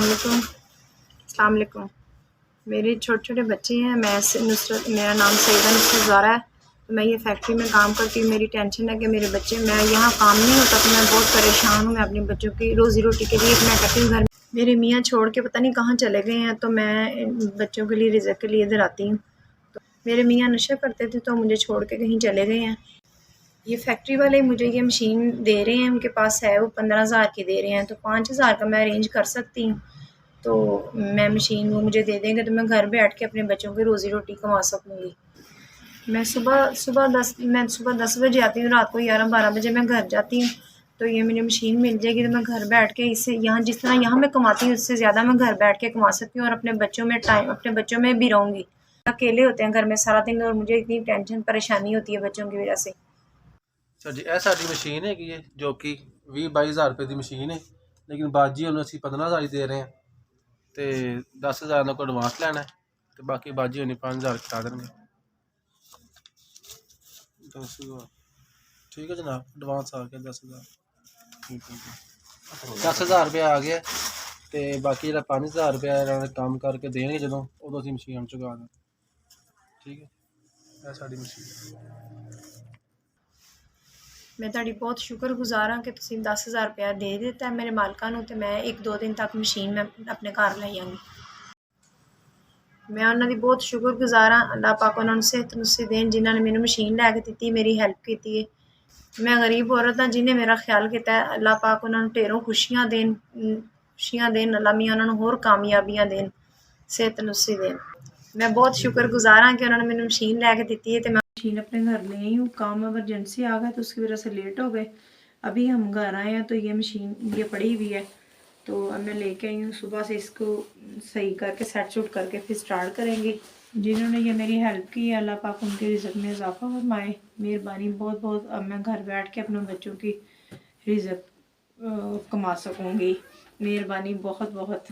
अस्सलाम वालेकुम। मेरे छोटे छोटे बच्चे हैं। नुसरत, मेरा नाम सईदा नुसरत ज़ारा है। तो मैं ये फैक्ट्री में काम करती हूँ। मेरी टेंशन है कि मेरे बच्चे, मैं यहाँ काम नहीं होता तो मैं बहुत परेशान हूँ। मैं अपने बच्चों की रोज़ी रोटी के लिए मैं करती हूँ घर। मेरे मियाँ छोड़ के पता नहीं कहाँ चले गए हैं, तो मैं बच्चों के लिए रिज़्क़ के लिए इधर आती हूँ। तो मेरे मियाँ नशा करते थे तो मुझे छोड़ के कहीं चले गए हैं। ये फैक्ट्री वाले मुझे ये मशीन दे रहे हैं, उनके पास है, वो 15,000 की दे रहे हैं, तो 5,000 का मैं अरेंज कर सकती हूँ। तो मैं मशीन वो मुझे दे देंगे तो मैं घर बैठ के अपने बच्चों की रोज़ी रोटी कमा सकूँगी। मैं सुबह 10 बजे आती हूँ, रात को 11-12 बजे मैं घर जाती हूँ। तो ये मेरी मशीन मिल जाएगी तो मैं घर बैठ के इससे यहाँ जिस तरह यहाँ मैं कमाती हूँ उससे ज़्यादा मैं घर बैठ के कमा सकती हूँ और अपने बच्चों में भी रहूँगी। अकेले होते हैं घर में सारा दिन और मुझे इतनी टेंशन परेशानी होती है बच्चों की वजह से। सर जी यह साड़ी मशीन है कि ये जो कि 20-22 हज़ार रुपये की मशीन है, लेकिन बाजी उन्हें असी 15,000 दे रहे हैं तो 10,000 को एडवांस लेना है तो बाकी बाजी उन्हें 5,000 कटा देंगे। 10,000 ठीक है जनाब, एडवांस आ गया 10,000। ठीक है जी, 10,000 रुपया आ गया तो बाकी जो 5,000 रुपया इन्होंने काम करके देंगे जो उदों असीं मशीन चुका दें। ठीक है, यह साड़ी मशीन। मैं तुहाडी बहुत शुक्रगुज़ार हाँ कि तुसीं 10,000 रुपया दे दिता है मेरे मालकां नूं ते मैं 1-2 दिन तक मशीन मैं अपने घर ले आऊँगी। मैं उन्हां दी बहुत शुक्रगुज़ार हाँ। अल्लाह पाक उन्हां नूं सेहत नुस्खे देन जिन्हां ने मैनूं मशीन लैके दित्ती, मेरी हेल्प कीती है। मैं गरीब औरत हाँ जिन्हें मेरा ख्याल किया है। अल्लाह पाक उन्हां नूं ढेरों खुशियां देन, अल्लाह मियां उन्हां नूं होर कामयाबियां देन, सेहत नुस्खे देन। मैं बहुत शुक्रगुज़ार हाँ कि उन्होंने मैंने मशीन लैके दी है तो मैं मशीन अपने घर ले आई हूँ। काम एमरजेंसी आ गया तो उसकी वजह से लेट हो गए। अभी हम घर आए हैं तो ये मशीन ये पड़ी हुई है तो अब मैं लेके आई हूँ। सुबह से इसको सही करके सेट सूट करके फिर स्टार्ट करेंगे। जिन्होंने ये मेरी हेल्प की है अल्लाह पाक उनके रिज़्क़ में इजाफ़ा फरमाए, मेहरबानी बहुत बहुत। अब मैं घर बैठ के अपने बच्चों की रिज़्क़ कमा सकूँगी। मेहरबानी बहुत बहुत।